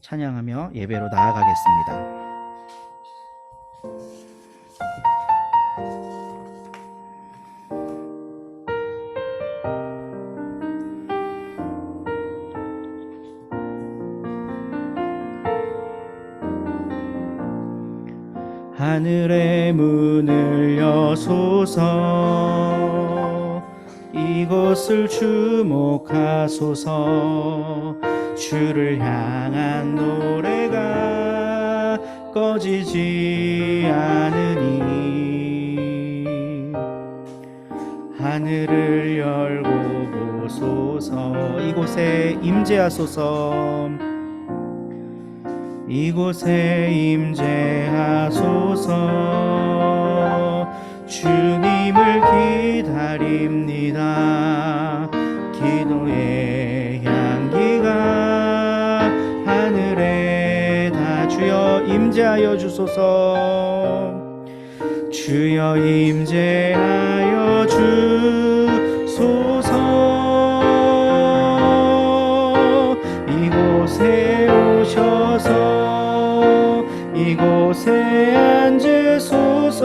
찬양하며 예배로 나아가겠습니다. 하늘의 문을 여소서, 이곳을 주목하소서. 주를 향한 노래가 꺼지지 않으니 하늘을 열고 보소서. 이곳에 임재하소서. 이곳에 임재하소서. 주님을 기다립니다. 기도의 향기가 하늘에 다 주여 임재하여 주소서. 주여 임재하여 주소서. 이곳에 오셔서 이곳에 앉으소서.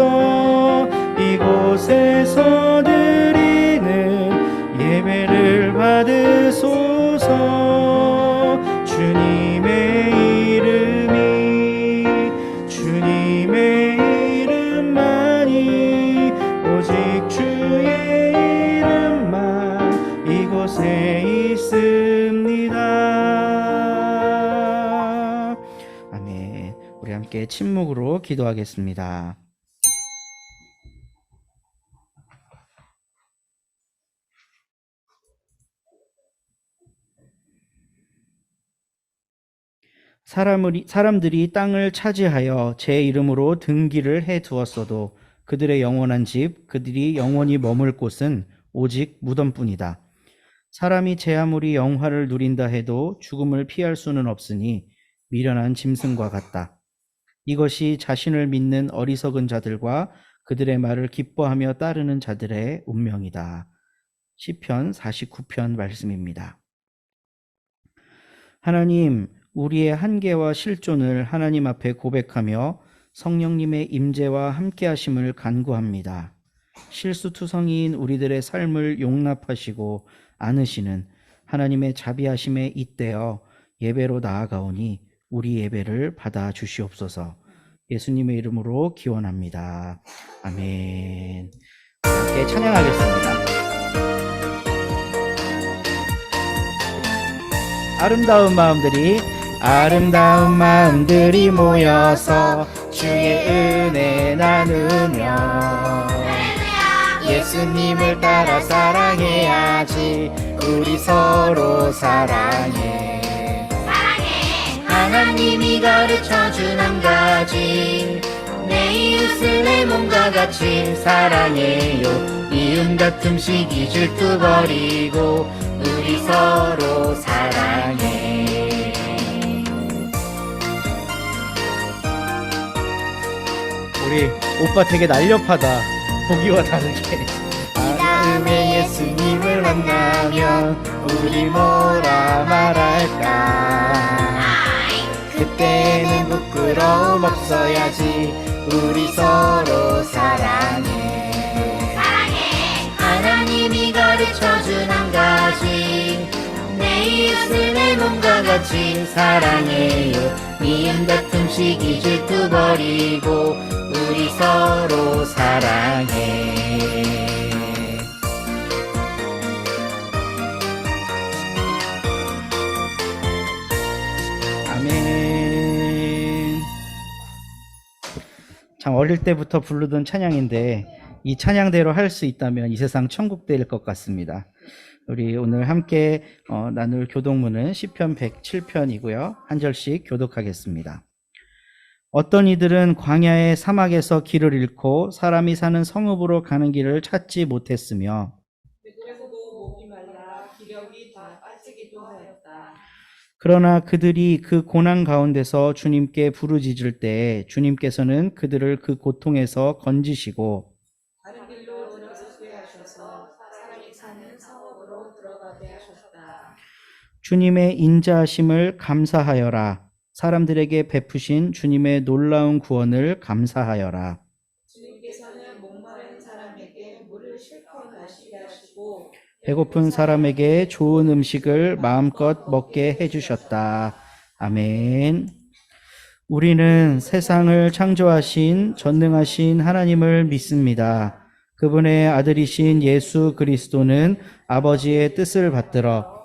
이곳에서 드리는 예배를 받으소서. 주님의 이름만이 오직 주의 이름만 이곳에 있습니다. 아멘. 우리 함께 침묵으로 기도하겠습니다. 사람들이 땅을 차지하여 제 이름으로 등기를 해 두었어도 그들의 영원한 집, 그들이 영원히 머물 곳은 오직 무덤뿐이다. 사람이 제 아무리 영화를 누린다 해도 죽음을 피할 수는 없으니 미련한 짐승과 같다. 이것이 자신을 믿는 어리석은 자들과 그들의 말을 기뻐하며 따르는 자들의 운명이다. 시편 49편 말씀입니다. 하나님, 우리의 한계와 실존을 하나님 앞에 고백하며 성령님의 임재와 함께하심을 간구합니다. 실수투성이인 우리들의 삶을 용납하시고 안으시는 하나님의 자비하심에 잇대어 예배로 나아가오니 우리 예배를 받아 주시옵소서. 예수님의 이름으로 기원합니다. 아멘. 함께 찬양하겠습니다. 아름다운 마음들이 모여서 주의 은혜 나누며 예수님을 따라 사랑해야지. 우리 서로 사랑해. 하나님이 가르쳐준 한 가지, 내 이웃을 내 몸과 같이 사랑해요. 미움 다툼 시기 질투 버리고 우리 서로 사랑해. 우리 오빠 되게 날렵하다. 보기와 다르게. 다음에 예수님을 만나면 우리 뭐라 말할까? 그때는 부끄러움 없어야지. 우리 서로 사랑해. 하나님이 가르쳐준 한 가지, 내 이웃을 내 몸과 같이 사랑해요. 미움 다툼 시기 질투 버리고 우리 서로 사랑해. 아멘. 참 어릴 때부터 부르던 찬양인데 이 찬양대로 할 수 있다면 이 세상 천국 될 것 같습니다. 우리 오늘 함께 나눌 교독문은 시편 107편이고요. 한 절씩 교독하겠습니다. 어떤 이들은 광야의 사막에서 길을 잃고 사람이 사는 성읍으로 가는 길을 찾지 못했으며 그곳에서도 목이 말라 기력이 다 빠지기도 하였다. 그러나 그들이 그 고난 가운데서 주님께 부르짖을 때 주님께서는 그들을 그 고통에서 건지시고 다른 길로 들어서게 하셔서 사람이 사는 성읍으로 들어가게 하셨다. 주님의 인자하심을 감사하여라. 사람들에게 베푸신 주님의 놀라운 구원을 감사하여라. 주님께서는 목마른 사람에게 물을 실컷 마시게 하시고 배고픈 사람에게 좋은 음식을 마음껏 먹게 해주셨다. 아멘. 우리는 세상을 창조하신 전능하신 하나님을 믿습니다. 그분의 아들이신 예수 그리스도는 아버지의 뜻을 받들어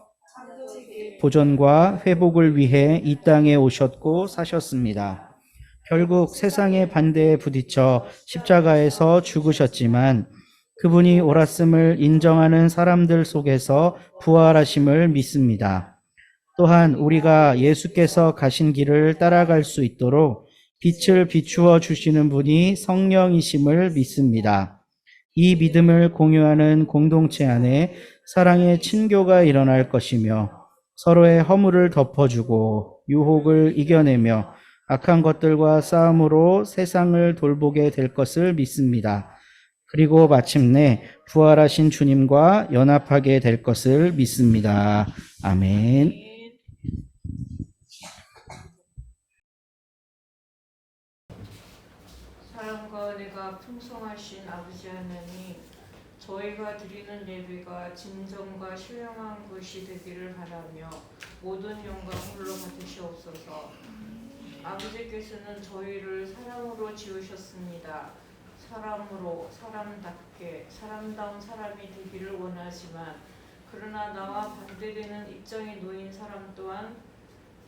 보존과 회복을 위해 이 땅에 오셨고 사셨습니다. 결국 세상의 반대에 부딪혀 십자가에서 죽으셨지만 그분이 옳았음을 인정하는 사람들 속에서 부활하심을 믿습니다. 또한 우리가 예수께서 가신 길을 따라갈 수 있도록 빛을 비추어 주시는 분이 성령이심을 믿습니다. 이 믿음을 공유하는 공동체 안에 사랑의 친교가 일어날 것이며 서로의 허물을 덮어주고 유혹을 이겨내며 악한 것들과 싸움으로 세상을 돌보게 될 것을 믿습니다. 그리고 마침내 부활하신 주님과 연합하게 될 것을 믿습니다. 아멘. 사랑과 은혜가 풍성하신 아버지 하나님, 저희가 드리는 예배가 진정과 신령한 것이 되기를 바라며 모든 영광 홀로 받으시옵소서. 아버지께서는 저희를 사랑으로 지으셨습니다. 사람으로 사람답게 사람다운 사람이 되기를 원하지만 그러나 나와 반대되는 입장에 놓인 사람 또한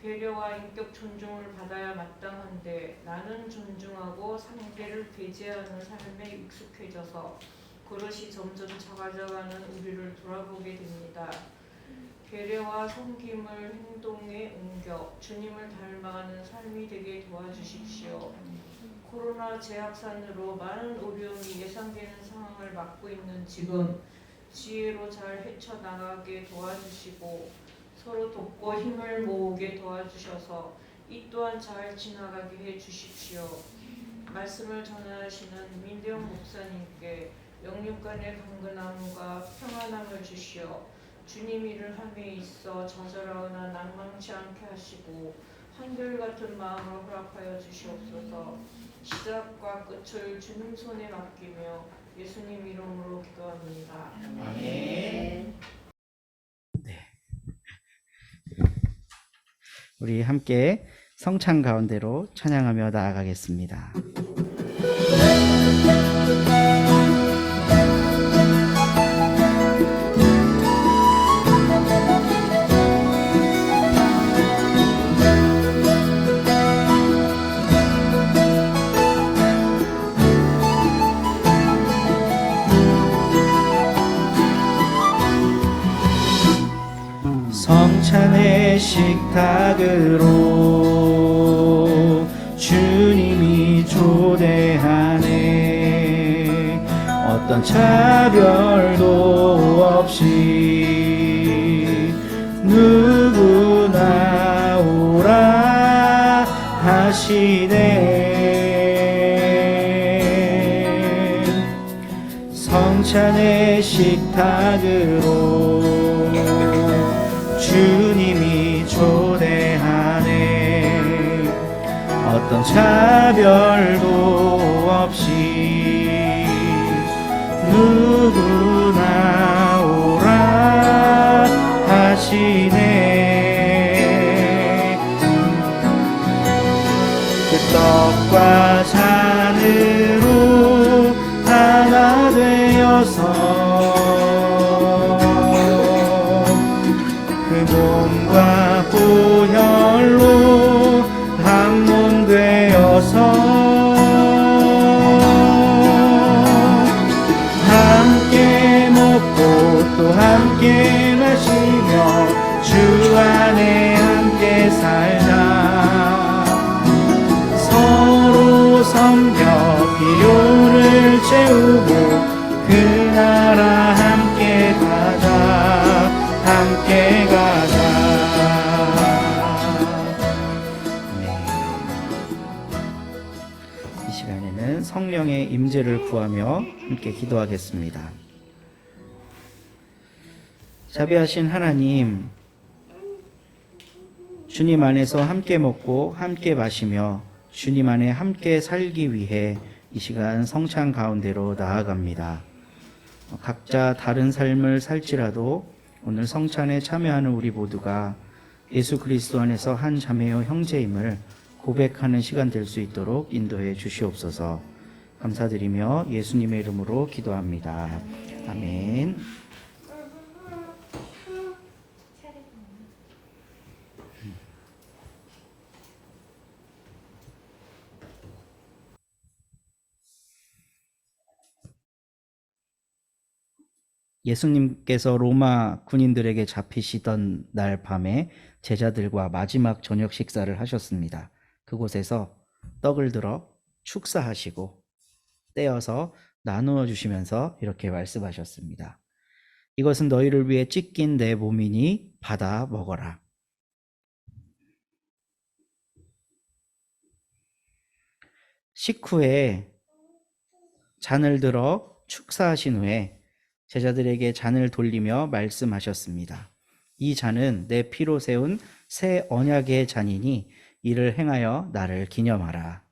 배려와 인격 존중을 받아야 마땅한데 나는 존중하고 상대를 배제하는 삶에 익숙해져서 그릇이 점점 작아져가는 우리를 돌아보게 됩니다. 배려와 섬김을 행동에 옮겨 주님을 닮아가는 삶이 되게 도와주십시오. 코로나 재확산으로 많은 어려움이 예상되는 상황을 맞고 있는 지금 지혜로 잘 헤쳐나가게 도와주시고 서로 돕고 힘을 모으게 도와주셔서 이 또한 잘 지나가게 해주십시오. 말씀을 전하시는 민대영 목사님께 영육간의 강건함과 평안함을 주시어 주님 일을 함에 있어 저절하거나 낭망치 않게 하시고 한결같은 마음을 허락하여 주시옵소서. 시작과 끝을 주님 손에 맡기며 예수님 이름으로 기도합니다. 아멘. 우리 함께 성찬 가운데로 찬양하며 나아가겠습니다. 성찬의 식탁으로 주님이 초대하네. 어떤 차별도 없이 누구나 오라 하시네. 성찬의 식탁으로 주님이 초대하네. 어떤 차별도 없이 누구나 오라 하시네. 그 떡과 잔으로 하나 되어서 몸과 보혈로 한 몸 되어서 함께 먹고 또 함께 마시며 주 안에 함께 살자. 서로 섬겨 필요를 채우고 그 나라 함께 가자. 함께 가자. 이 시간에는 성령의 임재를 구하며 함께 기도하겠습니다. 자비하신 하나님, 주님 안에서 함께 먹고 함께 마시며 주님 안에 함께 살기 위해 이 시간 성찬 가운데로 나아갑니다. 각자 다른 삶을 살지라도 오늘 성찬에 참여하는 우리 모두가 예수 그리스도 안에서 한 자매요 형제임을 고백하는 시간 될 수 있도록 인도해 주시옵소서. 감사드리며 예수님의 이름으로 기도합니다. 아멘. 예수님께서 로마 군인들에게 잡히시던 날 밤에 제자들과 마지막 저녁 식사를 하셨습니다. 그곳에서 떡을 들어 축사하시고 떼어서 나누어 주시면서 이렇게 말씀하셨습니다. 이것은 너희를 위해 찢긴 내 몸이니 받아 먹어라. 식후에 잔을 들어 축사하신 후에 제자들에게 잔을 돌리며 말씀하셨습니다. 이 잔은 내 피로 세운 새 언약의 잔이니 이를 행하여 나를 기념하라.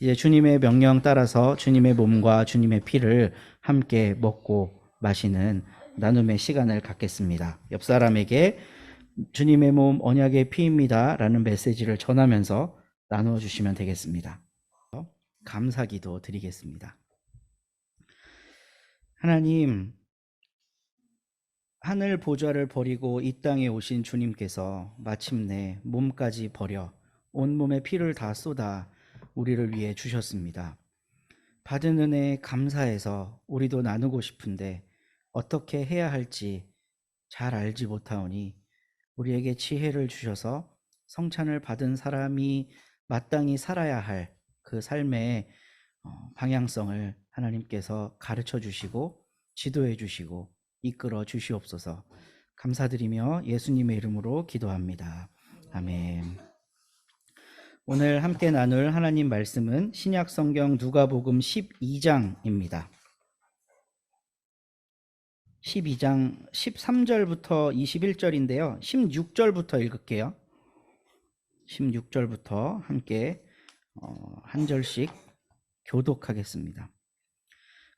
이제 주님의 명령 따라서 주님의 몸과 주님의 피를 함께 먹고 마시는 나눔의 시간을 갖겠습니다. 옆 사람에게 주님의 몸 언약의 피입니다 라는 메시지를 전하면서 나누어 주시면 되겠습니다. 감사기도 드리겠습니다. 하나님, 하늘 보좌를 버리고 이 땅에 오신 주님께서 마침내 몸까지 버려 온몸에 피를 다 쏟아 우리를 위해 주셨습니다. 받은 은혜에 감사해서 우리도 나누고 싶은데 어떻게 해야 할지 잘 알지 못하오니 우리에게 지혜를 주셔서 성찬을 받은 사람이 마땅히 살아야 할 그 삶의 방향성을 하나님께서 가르쳐 주시고 지도해 주시고 이끌어 주시옵소서. 감사드리며 예수님의 이름으로 기도합니다. 아멘. 오늘 함께 나눌 하나님 말씀은 신약 성경 누가복음 12장입니다. 12장 13절부터 21절인데요. 16절부터 읽을게요. 16절부터 함께 한 절씩 교독하겠습니다.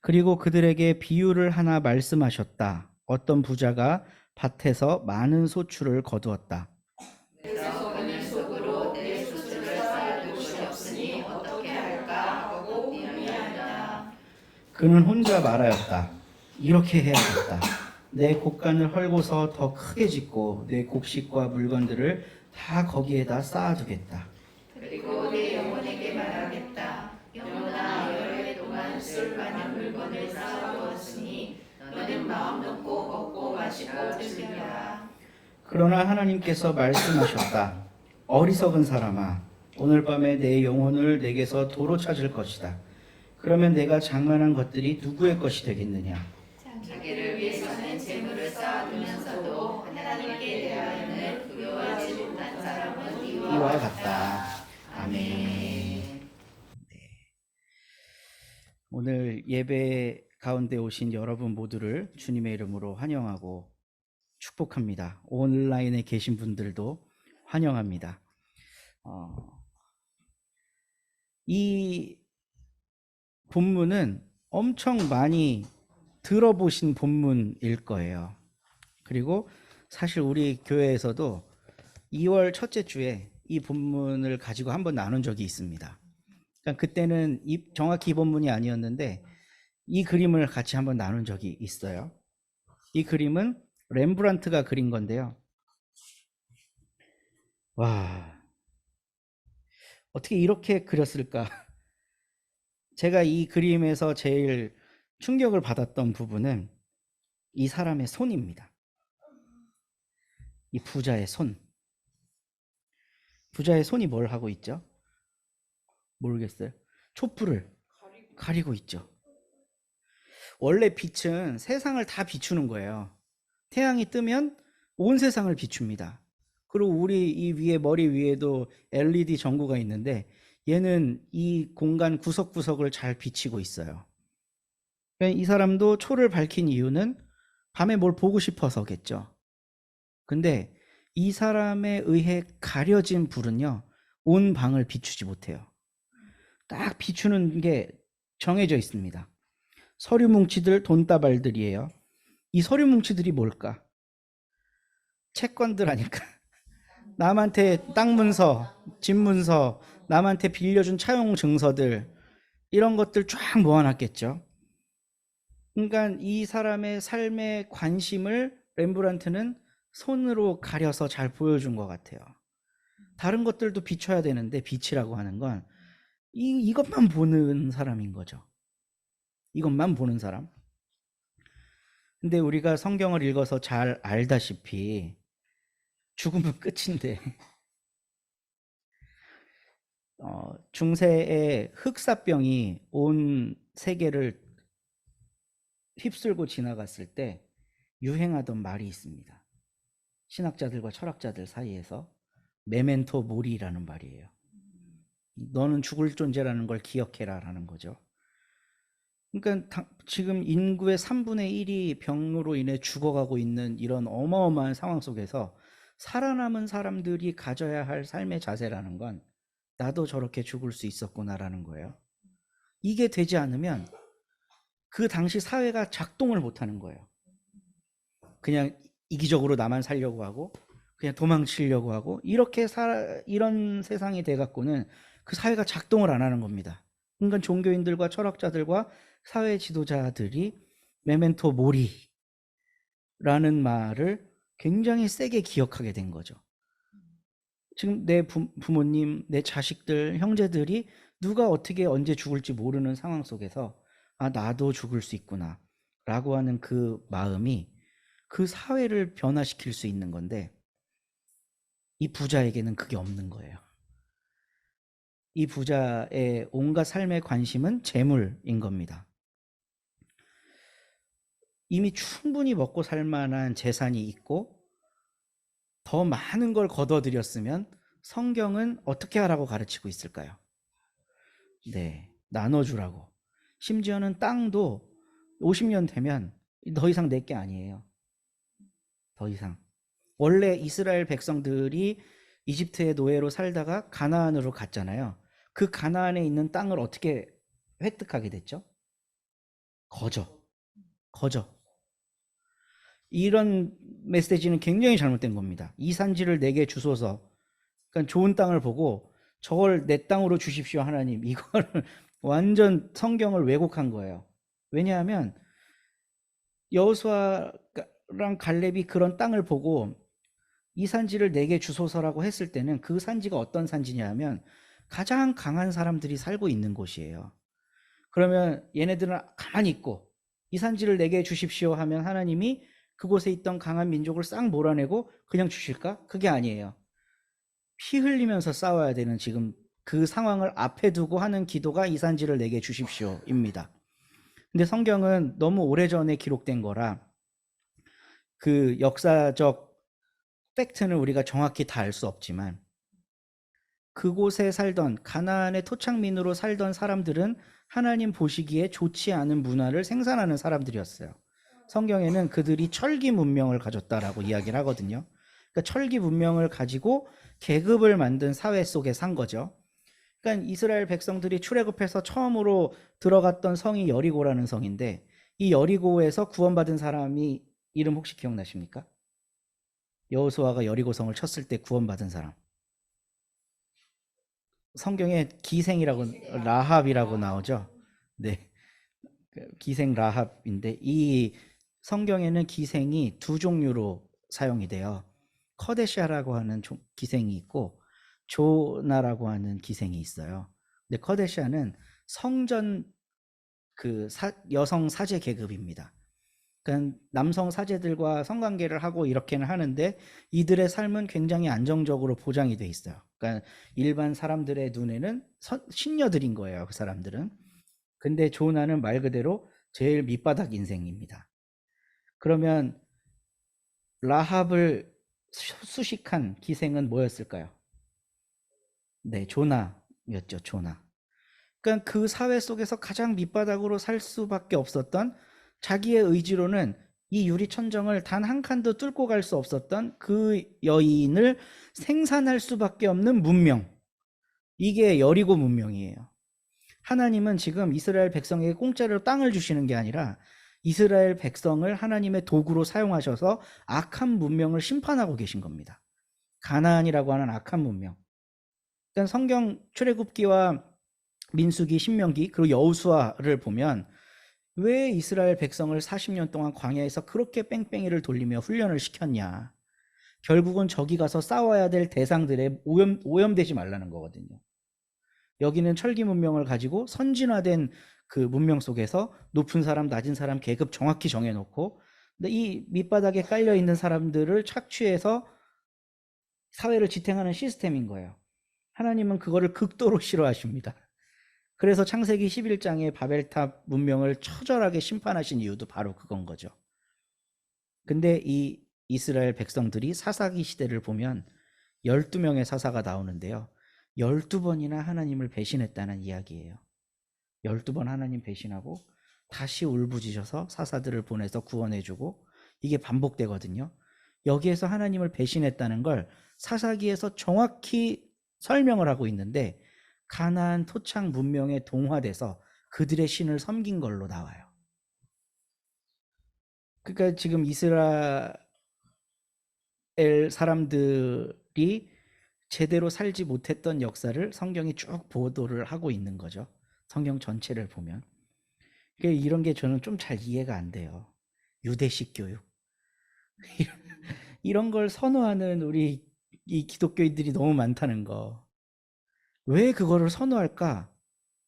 그리고 그들에게 비유를 하나 말씀하셨다. 어떤 부자가 밭에서 많은 소출을 거두었다. 그래서 그는 속으로 내 소출을 쌓을 곳이 없으니 어떻게 할까 하고 의미하였다. 그는 혼자 말하였다. 이렇게 해야겠다. 내 곡간을 헐고서 더 크게 짓고 내 곡식과 물건들을 다 거기에다 쌓아두겠다. 그리고 내 영혼에게 말하겠다. 영혼아, 열흘 동안 쓸 만한 물건을 쌓아두었으니 너는 마음 놓고 먹고 마시고 즐겨라. 그러나 하나님께서 말씀하셨다. 어리석은 사람아, 오늘 밤에 내 영혼을 내게서 도로 찾을 것이다. 그러면 내가 장만한 것들이 누구의 것이 되겠느냐? 자기를 위해서는 재물을 쌓아두면서도 하나님께 대하여는 부요하지 못한 사람은 이와 같다. 아멘. 오늘 예배 가운데 오신 여러분 모두를 주님의 이름으로 환영하고 축복합니다. 온라인에 계신 분들도 환영합니다. 이 본문은 엄청 많이 들어보신 본문일 거예요. 그리고 사실 우리 교회에서도 2월 첫째 주에 이 본문을 가지고 한번 나눈 적이 있습니다. 그러니까 그때는 정확히 이 본문이 아니었는데 이 그림을 같이 한번 나눈 적이 있어요. 이 그림은 렘브란트가 그린 건데요. 와, 어떻게 이렇게 그렸을까? 제가 이 그림에서 제일 충격을 받았던 부분은 이 사람의 손입니다. 이 부자의 손. 부자의 손이 뭘 하고 있죠? 모르겠어요. 촛불을 가리고 있죠. 원래 빛은 세상을 다 비추는 거예요. 태양이 뜨면 온 세상을 비춥니다. 그리고 우리 이 위에 머리 위에도 LED 전구가 있는데 얘는 이 공간 구석구석을 잘 비치고 있어요. 이 사람도 초를 밝힌 이유는 밤에 뭘 보고 싶어서겠죠. 근데 이 사람에 의해 가려진 불은요, 온 방을 비추지 못해요. 딱 비추는 게 정해져 있습니다. 서류 뭉치들, 돈다발들이에요. 이 서류 뭉치들이 뭘까? 채권들 아닐까? 남한테 땅 문서, 집 문서, 남한테 빌려준 차용 증서들, 이런 것들 쫙 모아놨겠죠. 그러니까 이 사람의 삶의 관심을 렘브란트는 손으로 가려서 잘 보여준 것 같아요. 다른 것들도 비춰야 되는데, 빛이라고 하는 건 이것만 보는 사람인 거죠. 이것만 보는 사람. 근데 우리가 성경을 읽어서 잘 알다시피 죽으면 끝인데, 중세의 흑사병이 온 세계를 휩쓸고 지나갔을 때 유행하던 말이 있습니다. 신학자들과 철학자들 사이에서 메멘토 모리라는 말이에요. 너는 죽을 존재라는 걸 기억해라 라는 거죠. 그러니까 지금 인구의 3분의 1이 병으로 인해 죽어가고 있는 이런 어마어마한 상황 속에서 살아남은 사람들이 가져야 할 삶의 자세라는 건 나도 저렇게 죽을 수 있었구나라는 거예요. 이게 되지 않으면 그 당시 사회가 작동을 못하는 거예요. 그냥 이기적으로 나만 살려고 하고 그냥 도망치려고 하고 이런 세상이 돼갖고는 그 사회가 작동을 안 하는 겁니다. 그러니까 종교인들과 철학자들과 사회 지도자들이 메멘토 모리라는 말을 굉장히 세게 기억하게 된 거죠. 지금 내 부모님, 내 자식들, 형제들이 누가 어떻게 언제 죽을지 모르는 상황 속에서 나도 죽을 수 있구나 라고 하는 그 마음이 그 사회를 변화시킬 수 있는 건데, 이 부자에게는 그게 없는 거예요. 이 부자의 온갖 삶의 관심은 재물인 겁니다. 이미 충분히 먹고 살 만한 재산이 있고 더 많은 걸 거둬들였으면 성경은 어떻게 하라고 가르치고 있을까요? 네, 나눠주라고. 심지어는 땅도 50년 되면 더 이상 내 게 아니에요. 더 이상. 원래 이스라엘 백성들이 이집트의 노예로 살다가 가나안으로 갔잖아요. 그 가나안에 있는 땅을 어떻게 획득하게 됐죠? 거저. 이런 메시지는 굉장히 잘못된 겁니다. 이 산지를 내게 주소서. 그러니까 좋은 땅을 보고 저걸 내 땅으로 주십시오 하나님. 이거를 완전 성경을 왜곡한 거예요. 왜냐하면 여호수아랑 갈렙이 그런 땅을 보고 이 산지를 내게 주소서라고 했을 때는 그 산지가 어떤 산지냐면 가장 강한 사람들이 살고 있는 곳이에요. 그러면 얘네들은 가만히 있고 이 산지를 내게 주십시오 하면 하나님이 그곳에 있던 강한 민족을 싹 몰아내고 그냥 주실까? 그게 아니에요. 피 흘리면서 싸워야 되는 지금 그 상황을 앞에 두고 하는 기도가 이 산지를 내게 주십시오입니다. 근데 성경은 너무 오래전에 기록된 거라 그 역사적 팩트는 우리가 정확히 다 알 수 없지만 그곳에 살던 가나안의 토착민으로 살던 사람들은 하나님 보시기에 좋지 않은 문화를 생산하는 사람들이었어요. 성경에는 그들이 철기 문명을 가졌다라고 이야기를 하거든요. 그러니까 철기 문명을 가지고 계급을 만든 사회 속에 산 거죠. 그러니까 이스라엘 백성들이 출애굽해서 처음으로 들어갔던 성이 여리고라는 성인데 이 여리고에서 구원받은 사람이 이름 혹시 기억나십니까? 여호수아가 여리고성을 쳤을 때 구원받은 사람. 성경에 기생이라고 라합이라고 나오죠. 네, 기생 라합인데 이 성경에는 기생이 두 종류로 사용이 돼요. 커데샤라고 하는 기생이 있고 조나라고 하는 기생이 있어요. 근데 커데샤는 성전 여성 사제 계급입니다. 그러니까 남성 사제들과 성관계를 하고 이렇게는 하는데 이들의 삶은 굉장히 안정적으로 보장이 돼 있어요. 그러니까 일반 사람들의 눈에는 신녀들인 거예요, 그 사람들은. 근데 조나는 말 그대로 제일 밑바닥 인생입니다. 그러면 라합을 수식한 기생은 뭐였을까요? 네, 조나였죠, 조나. 그러니까 그 사회 속에서 가장 밑바닥으로 살 수밖에 없었던 자기의 의지로는 이 유리천정을 단 한 칸도 뚫고 갈 수 없었던 그 여인을 생산할 수밖에 없는 문명. 이게 여리고 문명이에요. 하나님은 지금 이스라엘 백성에게 공짜로 땅을 주시는 게 아니라 이스라엘 백성을 하나님의 도구로 사용하셔서 악한 문명을 심판하고 계신 겁니다. 가나안이라고 하는 악한 문명. 일단 성경 출애굽기와 민수기, 신명기, 그리고 여호수아를 보면 왜 이스라엘 백성을 40년 동안 광야에서 그렇게 뺑뺑이를 돌리며 훈련을 시켰냐. 결국은 저기 가서 싸워야 될 대상들에 오염되지 말라는 거거든요. 여기는 철기 문명을 가지고 선진화된 그 문명 속에서 높은 사람, 낮은 사람 계급 정확히 정해놓고, 근데 이 밑바닥에 깔려있는 사람들을 착취해서 사회를 지탱하는 시스템인 거예요. 하나님은 그거를 극도로 싫어하십니다. 그래서 창세기 11장에 바벨탑 문명을 처절하게 심판하신 이유도 바로 그건 거죠. 근데 이 이스라엘 백성들이 사사기 시대를 보면 12명의 사사가 나오는데요. 12번이나 하나님을 배신했다는 이야기예요. 12번 하나님 배신하고 다시 울부짖어서 사사들을 보내서 구원해주고 이게 반복되거든요. 여기에서 하나님을 배신했다는 걸 사사기에서 정확히 설명을 하고 있는데 가나안 토착 문명에 동화돼서 그들의 신을 섬긴 걸로 나와요. 그러니까 지금 이스라엘 사람들이 제대로 살지 못했던 역사를 성경이 쭉 보도를 하고 있는 거죠. 성경 전체를 보면. 그러니까 이런 게 저는 좀 잘 이해가 안 돼요. 유대식 교육. 이런 걸 선호하는 우리 이 기독교인들이 너무 많다는 거. 왜 그거를 선호할까?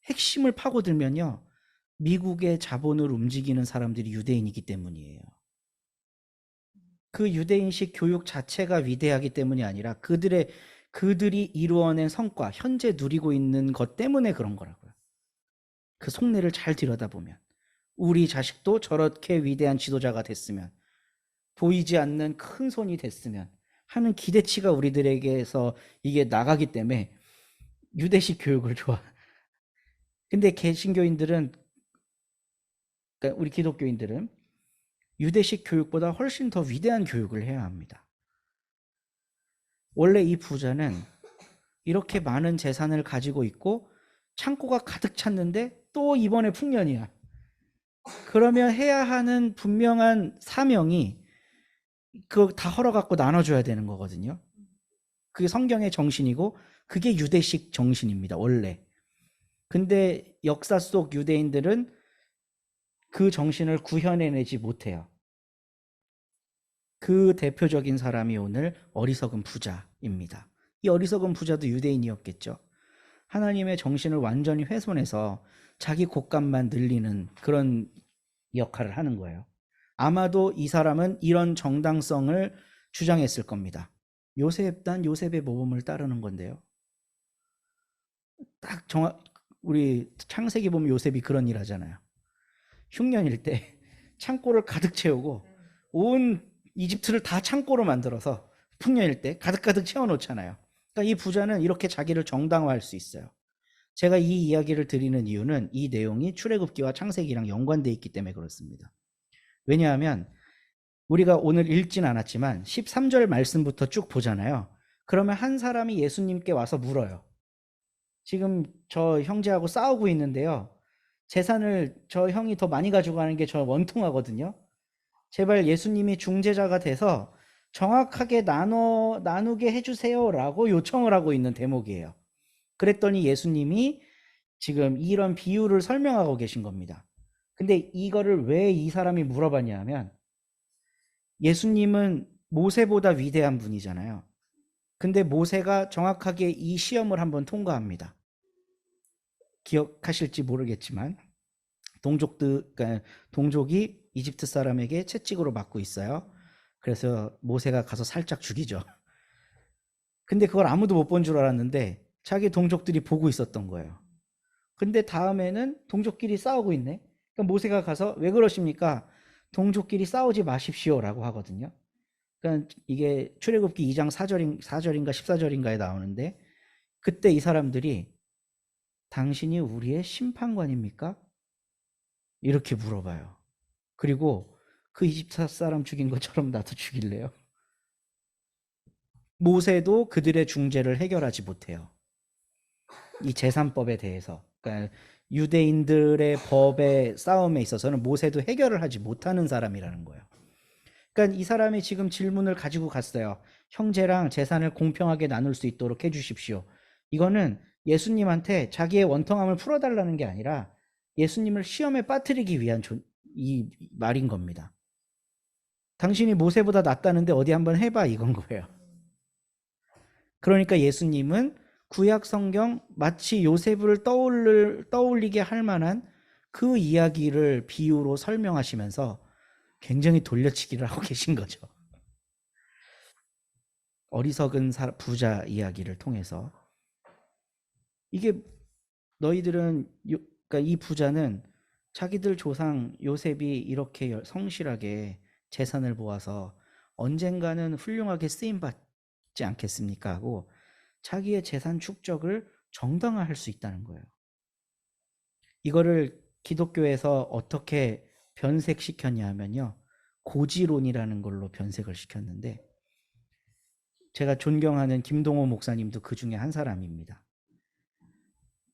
핵심을 파고들면요. 미국의 자본을 움직이는 사람들이 유대인이기 때문이에요. 그 유대인식 교육 자체가 위대하기 때문이 아니라 그들이 이루어낸 성과, 현재 누리고 있는 것 때문에 그런 거라고요. 그 속내를 잘 들여다보면 우리 자식도 저렇게 위대한 지도자가 됐으면, 보이지 않는 큰 손이 됐으면 하는 기대치가 우리들에게서 이게 나가기 때문에 유대식 교육을 좋아. 근데 개신교인들은, 그러니까 우리 기독교인들은 유대식 교육보다 훨씬 더 위대한 교육을 해야 합니다. 원래 이 부자는 이렇게 많은 재산을 가지고 있고 창고가 가득 찼는데 또 이번에 풍년이야. 그러면 해야 하는 분명한 사명이 그거 다 헐어갖고 나눠줘야 되는 거거든요. 그게 성경의 정신이고 그게 유대식 정신입니다. 원래. 근데 역사 속 유대인들은 그 정신을 구현해내지 못해요. 그 대표적인 사람이 오늘 어리석은 부자입니다. 이 어리석은 부자도 유대인이었겠죠. 하나님의 정신을 완전히 훼손해서 자기 곶감만 늘리는 그런 역할을 하는 거예요. 아마도 이 사람은 이런 정당성을 주장했을 겁니다. 요셉의 모범을 따르는 건데요. 딱 우리 창세기 보면 요셉이 그런 일 하잖아요. 흉년일 때 창고를 가득 채우고 온 이집트를 다 창고로 만들어서 풍년일 때 가득가득 채워놓잖아요. 그러니까 이 부자는 이렇게 자기를 정당화할 수 있어요. 제가 이 이야기를 드리는 이유는 이 내용이 출애굽기와 창세기랑 연관되어 있기 때문에 그렇습니다. 왜냐하면 우리가 오늘 읽진 않았지만 13절 말씀부터 쭉 보잖아요. 그러면 한 사람이 예수님께 와서 물어요. 지금 저 형제하고 싸우고 있는데요. 재산을 저 형이 더 많이 가져가는 게 저 원통하거든요. 제발 예수님이 중재자가 돼서 정확하게 나누게 해주세요라고 요청을 하고 있는 대목이에요. 그랬더니 예수님이 지금 이런 비유를 설명하고 계신 겁니다. 근데 이거를 왜 이 사람이 물어봤냐 하면 예수님은 모세보다 위대한 분이잖아요. 근데 모세가 정확하게 이 시험을 한번 통과합니다. 기억하실지 모르겠지만 동족이 이집트 사람에게 채찍으로 맞고 있어요. 그래서 모세가 가서 살짝 죽이죠. 근데 그걸 아무도 못 본 줄 알았는데 자기 동족들이 보고 있었던 거예요. 근데 다음에는 동족끼리 싸우고 있네. 그러니까 모세가 가서 왜 그러십니까? 동족끼리 싸우지 마십시오라고 하거든요. 그러니까 이게 출애굽기 2장 4절인가 14절인가에 나오는데 그때 이 사람들이 당신이 우리의 심판관입니까? 이렇게 물어봐요. 그리고 그 이집트 사람 죽인 것처럼 나도 죽일래요? 모세도 그들의 중재를 해결하지 못해요. 이 제산법에 대해서. 그러니까 유대인들의 법의 싸움에 있어서는 모세도 해결을 하지 못하는 사람이라는 거예요. 그러니까 이 사람이 지금 질문을 가지고 갔어요. 형제랑 재산을 공평하게 나눌 수 있도록 해주십시오. 이거는 예수님한테 자기의 원통함을 풀어달라는 게 아니라 예수님을 시험에 빠뜨리기 위한 이 말인 겁니다. 당신이 모세보다 낫다는데 어디 한번 해봐, 이건 거예요. 그러니까 예수님은 구약 성경 마치 요셉을 떠올리게 할 만한 그 이야기를 비유로 설명하시면서 굉장히 돌려치기를 하고 계신 거죠. 어리석은 부자 이야기를 통해서. 이게 너희들은 그러니까 이 부자는 자기들 조상 요셉이 이렇게 성실하게 재산을 모아서 언젠가는 훌륭하게 쓰임받지 않겠습니까? 하고 자기의 재산 축적을 정당화할 수 있다는 거예요. 이거를 기독교에서 어떻게 변색시켰냐 하면요. 고지론이라는 걸로 변색을 시켰는데 제가 존경하는 김동호 목사님도 그 중에 한 사람입니다.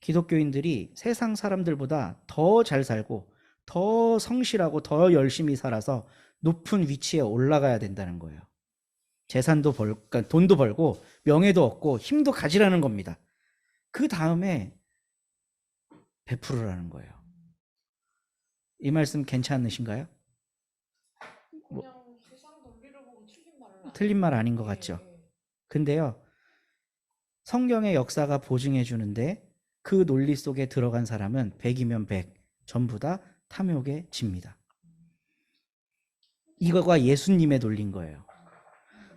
기독교인들이 세상 사람들보다 더 잘 살고 더 성실하고 더 열심히 살아서 높은 위치에 올라가야 된다는 거예요. 재산도 그러니까 돈도 벌고 명예도 얻고 힘도 가지라는 겁니다. 그 다음에 베풀으라는 거예요. 이 말씀 괜찮으신가요? 그냥 세상 논리를 보면 틀린 말 아닌 것 같죠? 근데요. 성경의 역사가 보증해 주는데 그 논리 속에 들어간 사람은 100이면 100 전부 다 탐욕에 집니다. 이거가 예수님의 논리인 거예요.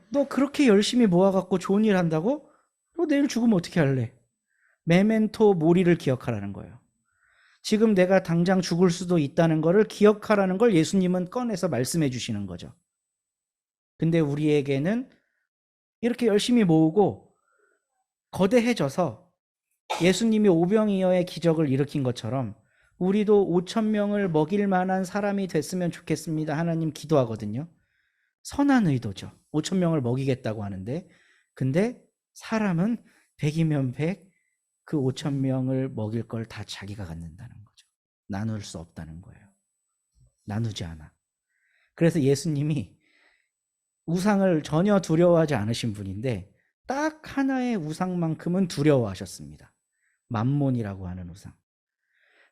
너 그렇게 열심히 모아갖고 좋은 일 한다고? 너 내일 죽으면 어떻게 할래? 메멘토 모리를 기억하라는 거예요. 지금 내가 당장 죽을 수도 있다는 거를 기억하라는 걸 예수님은 꺼내서 말씀해 주시는 거죠. 근데 우리에게는 이렇게 열심히 모으고 거대해져서 예수님이 오병이어의 기적을 일으킨 것처럼 우리도 5,000명을 먹일 만한 사람이 됐으면 좋겠습니다. 하나님 기도하거든요. 선한 의도죠. 5,000명을 먹이겠다고 하는데 근데 사람은 100이면 100, 그 5,000명을 먹일 걸 다 자기가 갖는다는 거죠. 나눌 수 없다는 거예요. 나누지 않아. 그래서 예수님이 우상을 전혀 두려워하지 않으신 분인데 딱 하나의 우상만큼은 두려워하셨습니다. 맘몬이라고 하는 우상.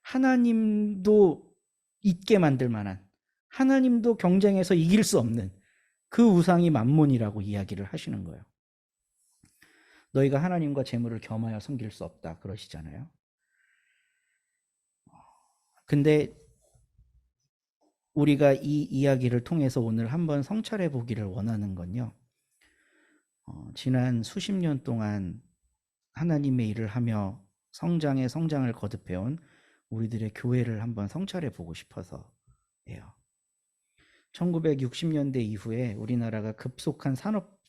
하나님도 잊게 만들 만한, 하나님도 경쟁에서 이길 수 없는 그 우상이 맘몬이라고 이야기를 하시는 거예요. 너희가 하나님과 재물을 겸하여 섬길 수 없다 그러시잖아요. 근데 우리가 이 이야기를 통해서 오늘 한번 성찰해 보기를 원하는 건요. 지난 수십 년 동안 하나님의 일을 하며 성장을 거듭해온 우리들의 교회를 한번 성찰해 보고 싶어서예요. 1960년대 이후에 우리나라가 급속한 산업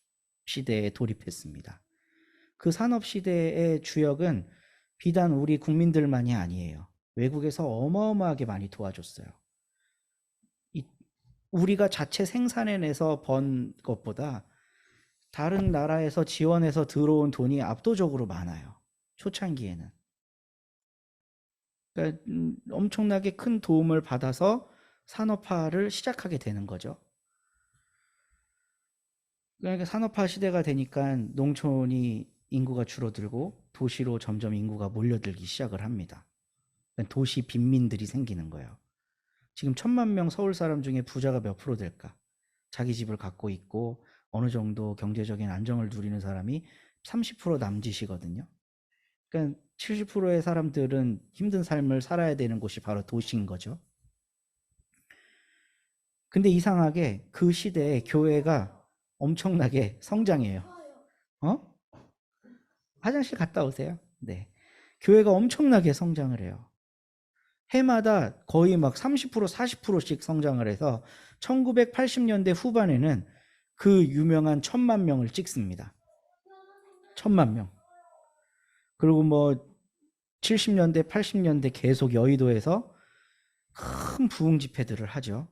시대에 돌입했습니다. 그 산업 시대의 주역은 비단 우리 국민들만이 아니에요. 외국에서 어마어마하게 많이 도와줬어요. 우리가 자체 생산해내서 번 것보다 다른 나라에서 지원해서 들어온 돈이 압도적으로 많아요. 초창기에는. 그러니까 엄청나게 큰 도움을 받아서 산업화를 시작하게 되는 거죠. 그러니까 산업화 시대가 되니까 농촌이 인구가 줄어들고 도시로 점점 인구가 몰려들기 시작을 합니다. 그러니까 도시 빈민들이 생기는 거예요. 지금 1,000만 명 서울 사람 중에 부자가 몇 프로 될까? 자기 집을 갖고 있고 어느 정도 경제적인 안정을 누리는 사람이 30% 남짓이거든요. 그러니까 70%의 사람들은 힘든 삶을 살아야 되는 곳이 바로 도시인 거죠. 근데 이상하게 그 시대에 교회가 엄청나게 성장해요. 화장실 갔다 오세요. 네. 교회가 엄청나게 성장을 해요. 해마다 거의 막 30%, 40%씩 성장을 해서 1980년대 후반에는 그 유명한 1,000만 명을 찍습니다. 1,000만 명. 그리고 뭐 70년대, 80년대 계속 여의도에서 큰 부흥 집회들을 하죠.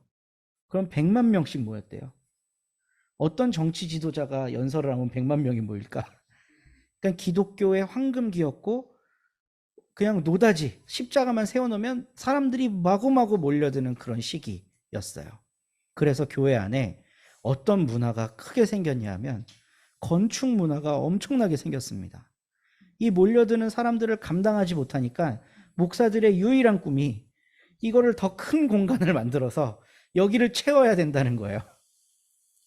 그럼 100만 명씩 모였대요. 어떤 정치 지도자가 연설을 하면 100만 명이 모일까? 그러니까 기독교의 황금기였고 그냥 노다지 십자가만 세워놓으면 사람들이 마구마구 몰려드는 그런 시기였어요. 그래서 교회 안에 어떤 문화가 크게 생겼냐 하면 건축 문화가 엄청나게 생겼습니다. 이 몰려드는 사람들을 감당하지 못하니까 목사들의 유일한 꿈이 이거를 더 큰 공간을 만들어서 여기를 채워야 된다는 거예요.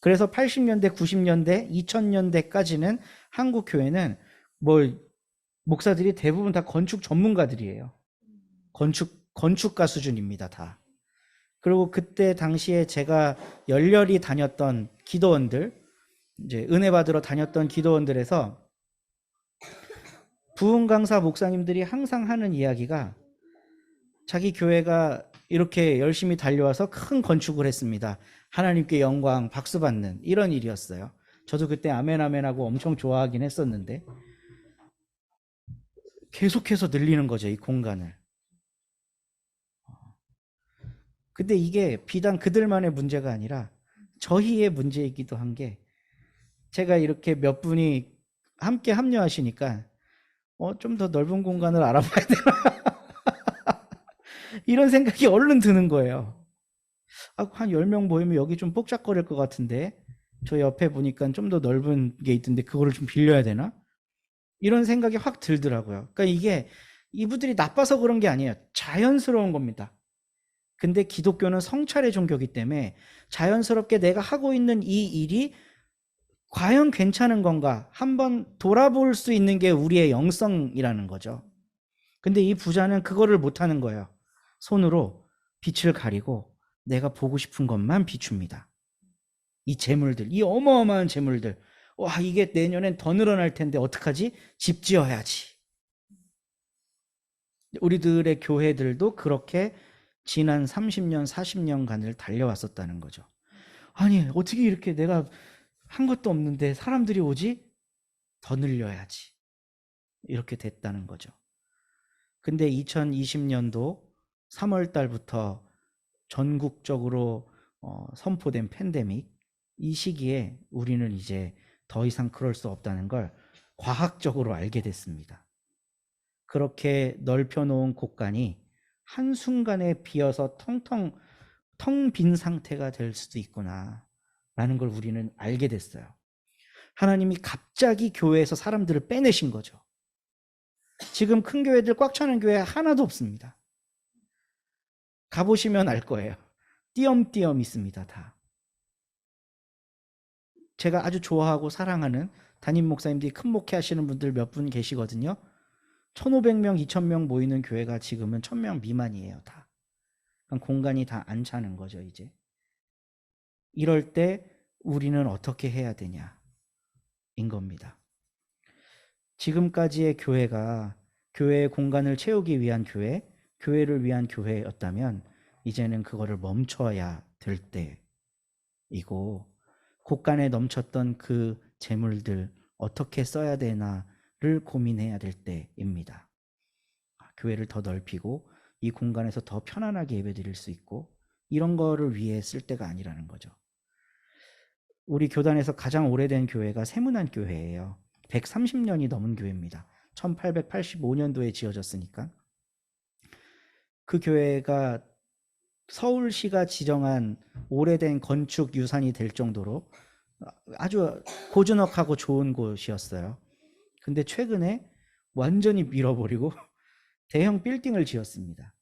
그래서 80년대, 90년대, 2000년대까지는 한국 교회는 목사들이 대부분 다 건축 전문가들이에요. 건축가 수준입니다, 다. 그리고 그때 당시에 제가 열렬히 다녔던 기도원들, 이제 은혜 받으러 다녔던 기도원들에서 부흥 강사 목사님들이 항상 하는 이야기가 자기 교회가 이렇게 열심히 달려와서 큰 건축을 했습니다. 하나님께 영광, 박수 받는 이런 일이었어요. 저도 그때 아멘 아멘 하고 엄청 좋아하긴 했었는데 계속해서 늘리는 거죠, 이 공간을. 근데 이게 비단 그들만의 문제가 아니라 저희의 문제이기도 한 게 제가 이렇게 몇 분이 함께 합류하시니까 좀 더 넓은 공간을 알아봐야 되나 이런 생각이 얼른 드는 거예요. 한 10명 모이면 여기 좀 뽁짝거릴 것 같은데 저 옆에 보니까 좀 더 넓은 게 있던데 그거를 좀 빌려야 되나? 이런 생각이 확 들더라고요. 그러니까 이게 이분들이 나빠서 그런 게 아니에요. 자연스러운 겁니다. 근데 기독교는 성찰의 종교이기 때문에 자연스럽게 내가 하고 있는 이 일이 과연 괜찮은 건가 한번 돌아볼 수 있는 게 우리의 영성이라는 거죠. 근데 이 부자는 그거를 못하는 거예요. 손으로 빛을 가리고 내가 보고 싶은 것만 비춥니다. 이 재물들, 이 어마어마한 재물들, 와 이게 내년엔 더 늘어날 텐데 어떡하지? 집 지어야지. 우리들의 교회들도 그렇게 지난 30년, 40년간을 달려왔었다는 거죠. 아니 어떻게 이렇게 내가 한 것도 없는데 사람들이 오지? 더 늘려야지. 이렇게 됐다는 거죠. 근데 2020년도 3월 달부터 전국적으로 선포된 팬데믹, 이 시기에 우리는 이제 더 이상 그럴 수 없다는 걸 과학적으로 알게 됐습니다. 그렇게 넓혀놓은 곳간이 한순간에 비어서 텅 빈 상태가 될 수도 있구나 라는 걸 우리는 알게 됐어요. 하나님이 갑자기 교회에서 사람들을 빼내신 거죠. 지금 큰 교회들 꽉 차는 교회 하나도 없습니다. 가보시면 알 거예요. 띄엄띄엄 있습니다. 다. 제가 아주 좋아하고 사랑하는 담임 목사님들이 큰 목회 하시는 분들 몇 분 계시거든요. 1500명, 2000명 모이는 교회가 지금은 1000명 미만이에요. 다. 그러니까 공간이 다 안 차는 거죠. 이제. 이럴 때 우리는 어떻게 해야 되냐 인 겁니다. 지금까지의 교회가 교회의 공간을 채우기 위한 교회, 교회를 위한 교회였다면 이제는 그거를 멈춰야 될 때이고 곳간에 넘쳤던 그 재물들 어떻게 써야 되나를 고민해야 될 때입니다. 교회를 더 넓히고 이 공간에서 더 편안하게 예배드릴 수 있고 이런 거를 위해 쓸 때가 아니라는 거죠. 우리 교단에서 가장 오래된 교회가 세문안 교회예요. 130년이 넘은 교회입니다. 1885년도에 지어졌으니까. 그 교회가 서울시가 지정한 오래된 건축 유산이 될 정도로 아주 고즈넉하고 좋은 곳이었어요. 근데 최근에 완전히 밀어버리고 대형 빌딩을 지었습니다.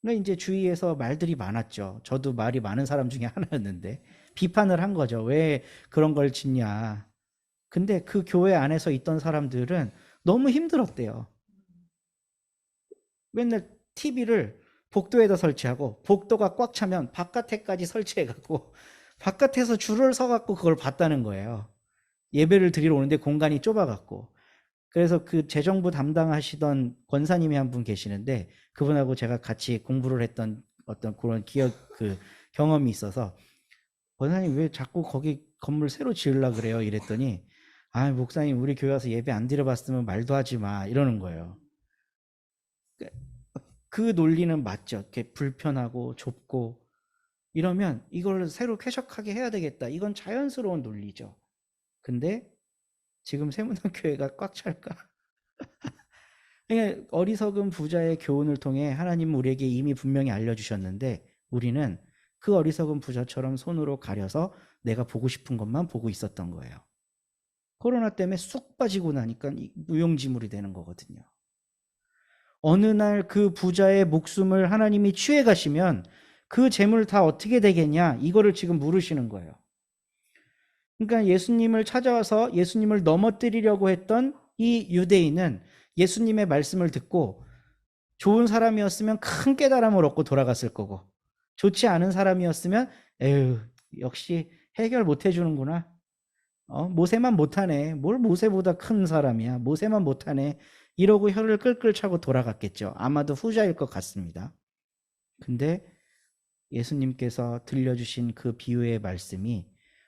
그러니까 이제 주위에서 말들이 많았죠. 저도 말이 많은 사람 중에 하나였는데 비판을 한 거죠. 왜 그런 걸 짓냐. 근데 그 교회 안에서 있던 사람들은 너무 힘들었대요. 맨날 TV를 복도에다 설치하고 복도가 꽉 차면 바깥에까지 설치해갖고 바깥에서 줄을 서갖고 그걸 봤다는 거예요. 예배를 드리러 오는데 공간이 좁아갖고. 그래서 그 재정부 담당하시던 권사님이 한 분 계시는데 그분하고 제가 같이 공부를 했던 어떤 그런 경험이 있어서 권사님 왜 자꾸 거기 건물 새로 지으려고 그래요? 이랬더니 목사님 우리 교회 와서 예배 안 드려봤으면 말도 하지 마 이러는 거예요. 그 논리는 맞죠. 이렇게 불편하고 좁고 이러면 이걸 새로 쾌적하게 해야 되겠다. 이건 자연스러운 논리죠. 근데 지금 세문안교회가 꽉 찰까? 그러니까 어리석은 부자의 교훈을 통해 하나님은 우리에게 이미 분명히 알려주셨는데 우리는 그 어리석은 부자처럼 손으로 가려서 내가 보고 싶은 것만 보고 있었던 거예요. 코로나 때문에 쑥 빠지고 나니까 무용지물이 되는 거거든요. 어느 날 그 부자의 목숨을 하나님이 취해 가시면 그 재물 다 어떻게 되겠냐? 이거를 지금 물으시는 거예요. 그러니까 예수님을 찾아와서 예수님을 넘어뜨리려고 했던 이 유대인은 예수님의 말씀을 듣고 좋은 사람이었으면 큰 깨달음을 얻고 돌아갔을 거고, 좋지 않은 사람이었으면 에휴 역시 해결 못 해주는구나. 모세만 못하네. 뭘 모세보다 큰 사람이야. 모세만 못하네. 이러고 혀를 끌끌 차고 돌아갔겠죠. 아마도 후자일 것 같습니다. 근데 예수님께서 들려주신 그 비유의 말씀이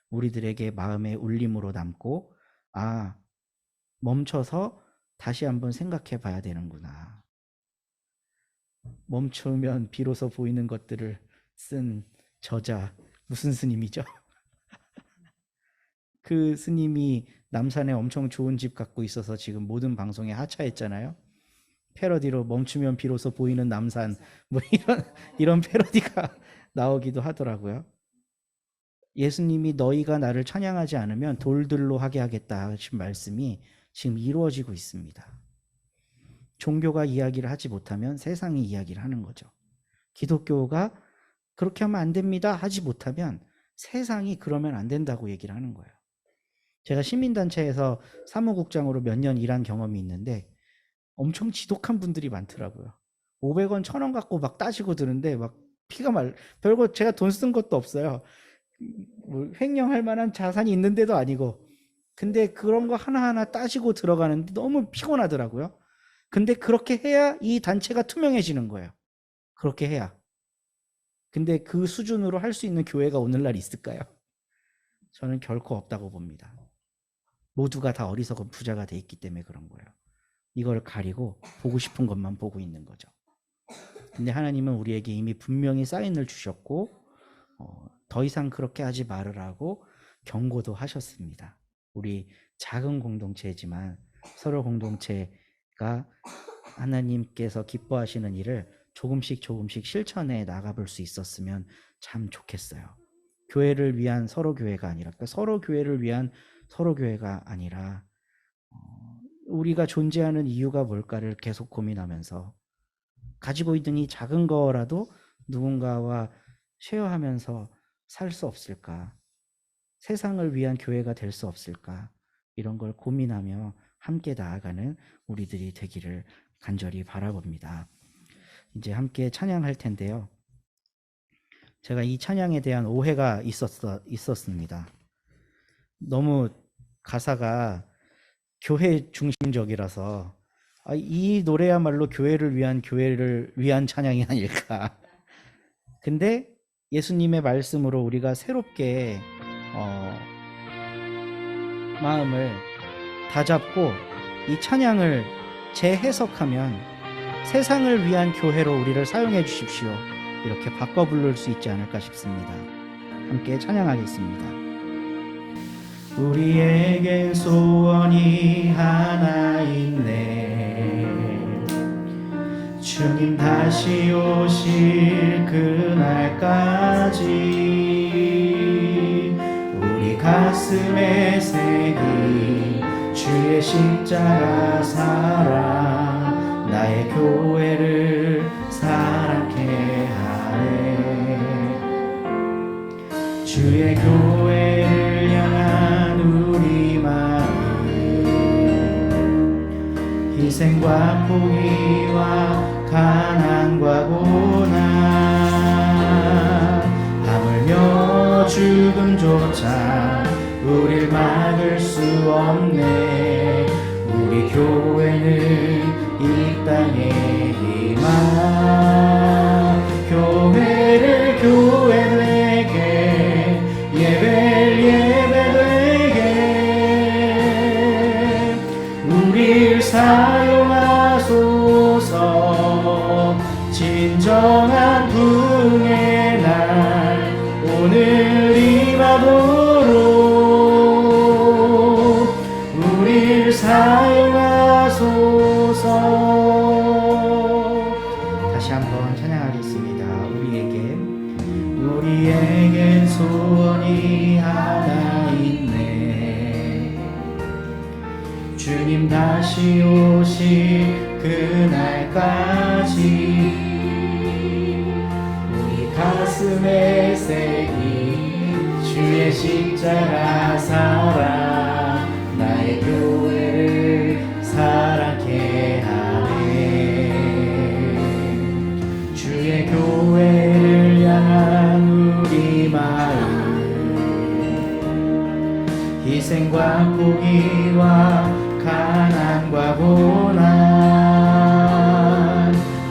우리들에게 마음의 울림으로 남고, 아, 멈춰서 다시 한번 생각해 봐야 되는구나. 멈추면 비로소 보이는 것들을 쓴 저자, 무슨 스님이죠? 그 스님이 남산에 엄청 좋은 집 갖고 있어서 지금 모든 방송에 하차했잖아요. 패러디로 멈추면 비로소 보이는 남산, 뭐 이런 패러디가 나오기도 하더라고요. 예수님이 너희가 나를 찬양하지 않으면 돌들로 하게 하겠다 하신 말씀이 지금 이루어지고 있습니다. 종교가 이야기를 하지 못하면 세상이 이야기를 하는 거죠. 기독교가 그렇게 하면 안 됩니다 하지 못하면 세상이 그러면 안 된다고 얘기를 하는 거예요. 제가 시민단체에서 사무국장으로 몇 년 일한 경험이 있는데 엄청 지독한 분들이 많더라고요. 500원, 1000원 갖고 막 따지고 드는데 막 피가 별거 제가 돈 쓴 것도 없어요. 뭐 횡령할 만한 자산이 있는데도 아니고. 근데 그런 거 하나하나 따지고 들어가는데 너무 피곤하더라고요. 근데 그렇게 해야 이 단체가 투명해지는 거예요. 그렇게 해야. 근데 그 수준으로 할 수 있는 교회가 오늘날 있을까요? 저는 결코 없다고 봅니다. 모두가 다 어리석은 부자가 돼 있기 때문에 그런 거예요. 이걸 가리고 보고 싶은 것만 보고 있는 거죠. 근데 하나님은 우리에게 이미 분명히 사인을 주셨고 더 이상 그렇게 하지 말으라고 경고도 하셨습니다. 우리 작은 공동체지만 서로 공동체가 하나님께서 기뻐하시는 일을 조금씩 실천해 나가볼 수 있었으면 참 좋겠어요. 교회를 위한 서로 교회가 아니라, 그러니까 서로 교회를 위한 서로 교회가 아니라 우리가 존재하는 이유가 뭘까를 계속 고민하면서 가지고 있는 이 작은 거라도 누군가와 쉐어하면서 살 수 없을까? 세상을 위한 교회가 될 수 없을까? 이런 걸 고민하며 함께 나아가는 우리들이 되기를 간절히 바라봅니다. 이제 함께 찬양할 텐데요. 제가 이 찬양에 대한 오해가 있었습니다. 너무 가사가 교회 중심적이라서 이 노래야말로 교회를 위한 찬양이 아닐까. 근데 예수님의 말씀으로 우리가 새롭게 마음을 다잡고 이 찬양을 재해석하면 세상을 위한 교회로 우리를 사용해 주십시오. 이렇게 바꿔 부를 수 있지 않을까 싶습니다. 함께 찬양하겠습니다. 우리에겐 소원이 하나 있네. 주님 다시 오실 그날까지 우리 가슴에 새긴 주의 십자가 사랑 나의 교회를 사랑케 하네. 주의 교회를 향한 우리 마음 희생과 포기와 가난과 고난 하물며 죽음조차 우릴 막을 수 없네. 우리 교회는 이 땅의 희망 교회를 교회되게 예배를 예배되게 우릴 사용하소서. 진정한 부흥의 날 우리에겐 소원이 하나 있네. 주님 다시 오실 그날까지 우리 가슴에 새긴 주의 십자가 사랑 나의 교회를 사랑케 하네. 주의 교회를 향한 우리 마음 희생과 포기와 가난과 고난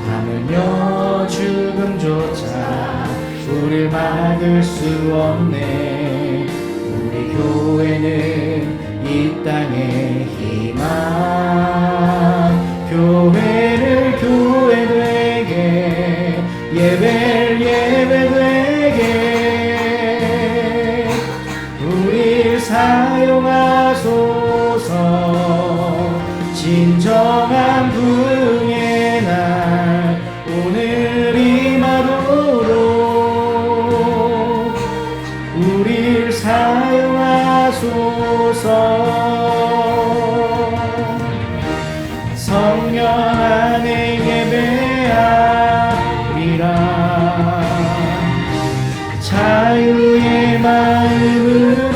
하물며 죽음조차 우릴 막을 수 없네. 우리 교회는 이 땅의 희망 교회를 교회 되게 예배를 예배 되게 우릴 사용하소서. 진정한 부흥의 날 오늘 임하도록 우릴 사용하소서. 성령 안에 예배하리라 자유의 마음으로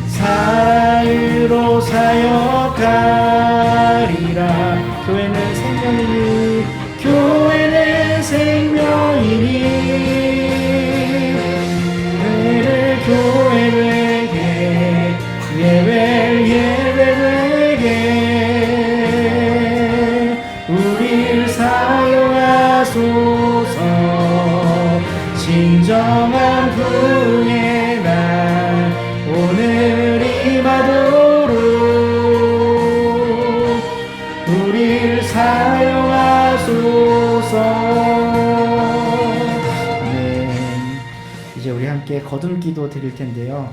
사랑으로 사역하리라. 교회는 생명이니 교회는 생명이니 교회를 교회 되게 예배를 예배 되게 우릴 사용하소서. 진정한 부흥의 날 오늘 임하도록 우릴 사용하소서. 네, 이제 우리 함께 거듭 기도 드릴 텐데요.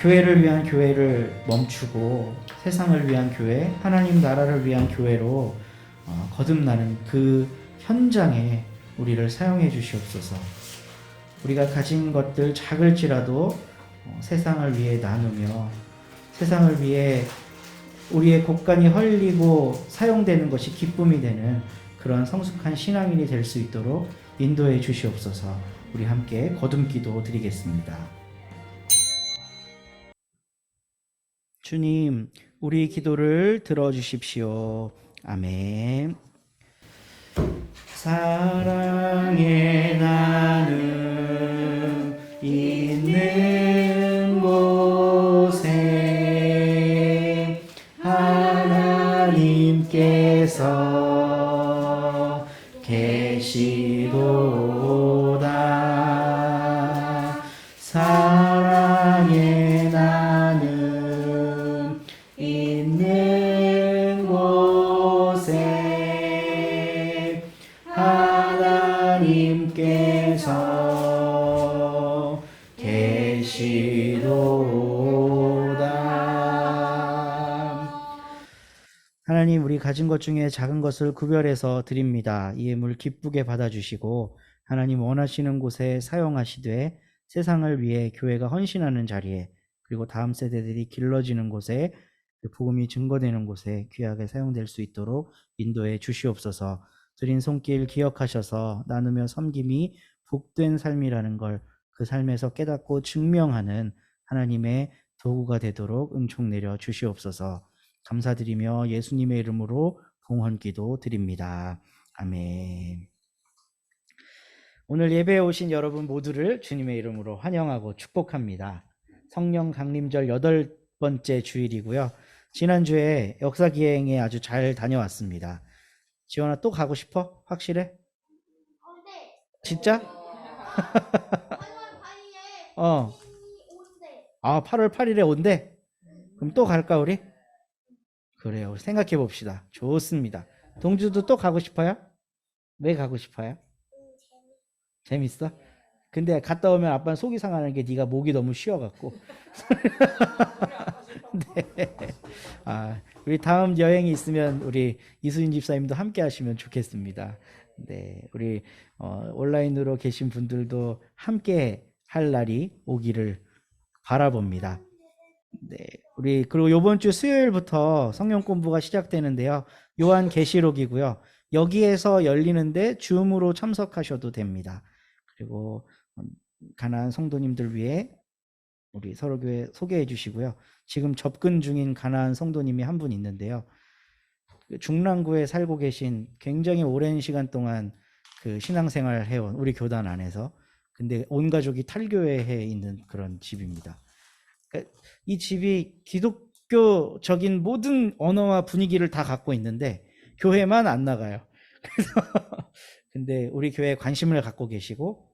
교회를 위한 교회를 멈추고 세상을 위한 교회, 하나님 나라를 위한 교회로 거듭나는 그 현장에 우리를 사용해 주시옵소서. 우리가 가진 것들 작을지라도 세상을 위해 나누며 세상을 위해 우리의 곳간이 흘리고 사용되는 것이 기쁨이 되는 그런 성숙한 신앙인이 될 수 있도록 인도해 주시옵소서. 우리 함께 거듭 기도 드리겠습니다. 주님, 우리 기도를 들어주십시오. 아멘. 사랑의 나눔 있는 곳에 하나님께서 계시도다. 사랑의 나눔 있는 곳에 하나님께서 계시도다. 하나님, 우리 가진 것 중에 작은 것을 구별해서 드립니다. 이 예물 기쁘게 받아주시고 하나님 원하시는 곳에 사용하시되 세상을 위해 교회가 헌신하는 자리에 그리고 다음 세대들이 길러지는 곳에 복음이 증거되는 곳에 귀하게 사용될 수 있도록 인도해 주시옵소서. 드린 손길 기억하셔서 나누며 섬김이 복된 삶이라는 걸 그 삶에서 깨닫고 증명하는 하나님의 도구가 되도록 은총 내려 주시옵소서. 감사드리며 예수님의 이름으로 봉헌기도 드립니다. 아멘. 오늘 예배에 오신 여러분 모두를 주님의 이름으로 환영하고 축복합니다. 성령 강림절 8번째 주일이고요. 지난주에 역사기행에 아주 잘 다녀왔습니다. 지원아, 또 가고 싶어? 확실해? 진짜? 8월 8일에 온대? 그럼 또 갈까 우리? 그래요. 생각해 봅시다. 좋습니다. 동주도 또 가고 싶어요? 왜 가고 싶어요? 재밌어? 근데 갔다 오면 아빠는 속이 상하는 게 네가 목이 너무 쉬어갖고. 네. 우리 다음 여행이 있으면 우리 이수인 집사님도 함께 하시면 좋겠습니다. 네, 우리 온라인으로 계신 분들도 함께 할 날이 오기를 바라봅니다. 네, 우리 그리고 이번 주 수요일부터 성경 공부가 시작되는데요. 요한계시록이고요. 여기에서 열리는데 줌으로 참석하셔도 됩니다. 그리고 가나안 성도님들 위해 우리 서로교회 소개해 주시고요. 지금 접근 중인 가나안 성도님이 한 분 있는데요. 중랑구에 살고 계신 굉장히 오랜 시간 동안 그 신앙생활 해온 우리 교단 안에서 근데 온 가족이 탈교회에 있는 그런 집입니다. 그러니까 이 집이 기독교적인 모든 언어와 분위기를 다 갖고 있는데 교회만 안 나가요. 그래서 근데 우리 교회에 관심을 갖고 계시고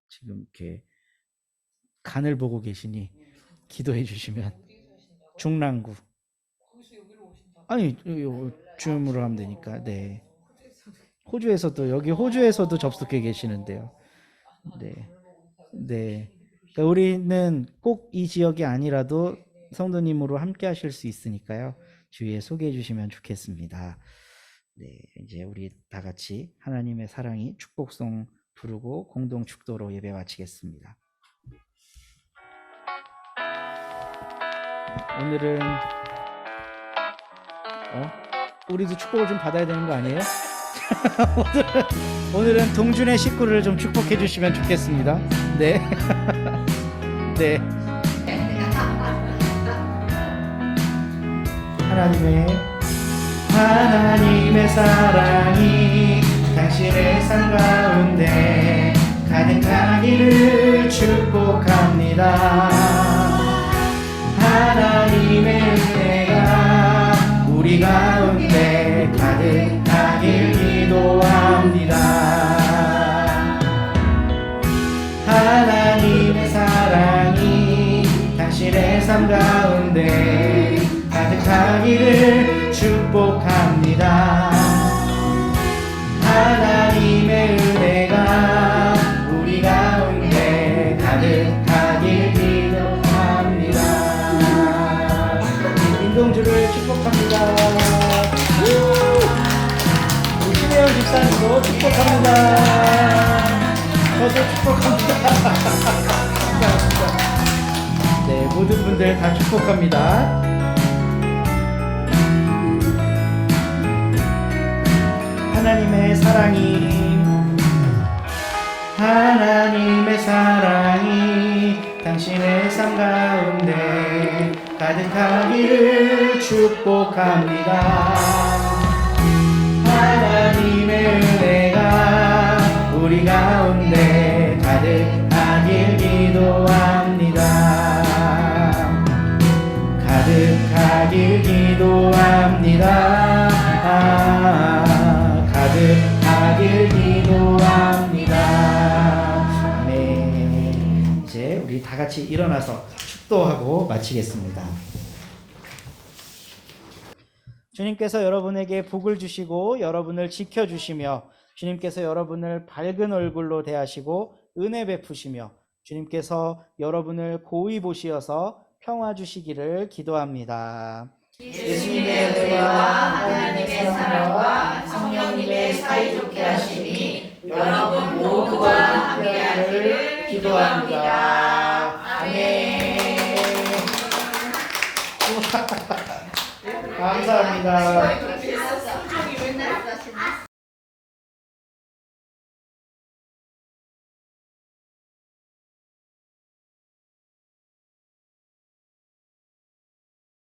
지금 이렇게 간을 보고 계시니 기도해 주시면 중랑구 아니 줌으로 하면 되니까 네 호주에서도 여기 호주에서도 접속해 계시는데요. 네, 네. 그러니까 우리는 꼭 이 지역이 아니라도 성도님으로 함께 하실 수 있으니까요. 주위에 소개해 주시면 좋겠습니다. 네, 이제 우리 다 같이 하나님의 사랑이 축복송 부르고 공동 축도로 예배 마치겠습니다. 오늘은 우리도 축복을 좀 받아야 되는 거 아니에요? 오늘은 동준의 식구를 좀 축복해 주시면 좋겠습니다. 네. 네. 하나님의 사랑이 당신의 삶 가운데 가득하기를 축복합니다. 하나님의 은혜가 우리 가운데 가득하길 기도합니다. 하나님의 사랑이 당신의 삶 가운데 가득하기를 축복합니다. 하나님의 은혜가 우리 가운데 가득하길 기도합니다. 민동주를 축복합니다. 우리 신혜영 집사님도 축복합니다. 저도 축복합니다. 네, 모든 분들 다 축복합니다. 하나님의 사랑이 당신의 삶 가운데 가득하기를 축복합니다. 하나님의 은혜가 우리 가운데 가득하길 기도합니다. 가득하길 기도합니다. 가득하길 기도합니다. 아멘. 이제 우리 다 같이 일어나서 축도하고 마치겠습니다. 주님께서 여러분에게 복을 주시고 여러분을 지켜주시며 주님께서 여러분을 밝은 얼굴로 대하시고 은혜 베푸시며 주님께서 여러분을 고이 보시어서 평화 주시기를 기도합니다. 예수님의 은혜와 하나님의 사랑과 성령님의 사이좋게 하심이 여러분 모두와 함께하기를 기도합니다. 아멘. 감사합니다.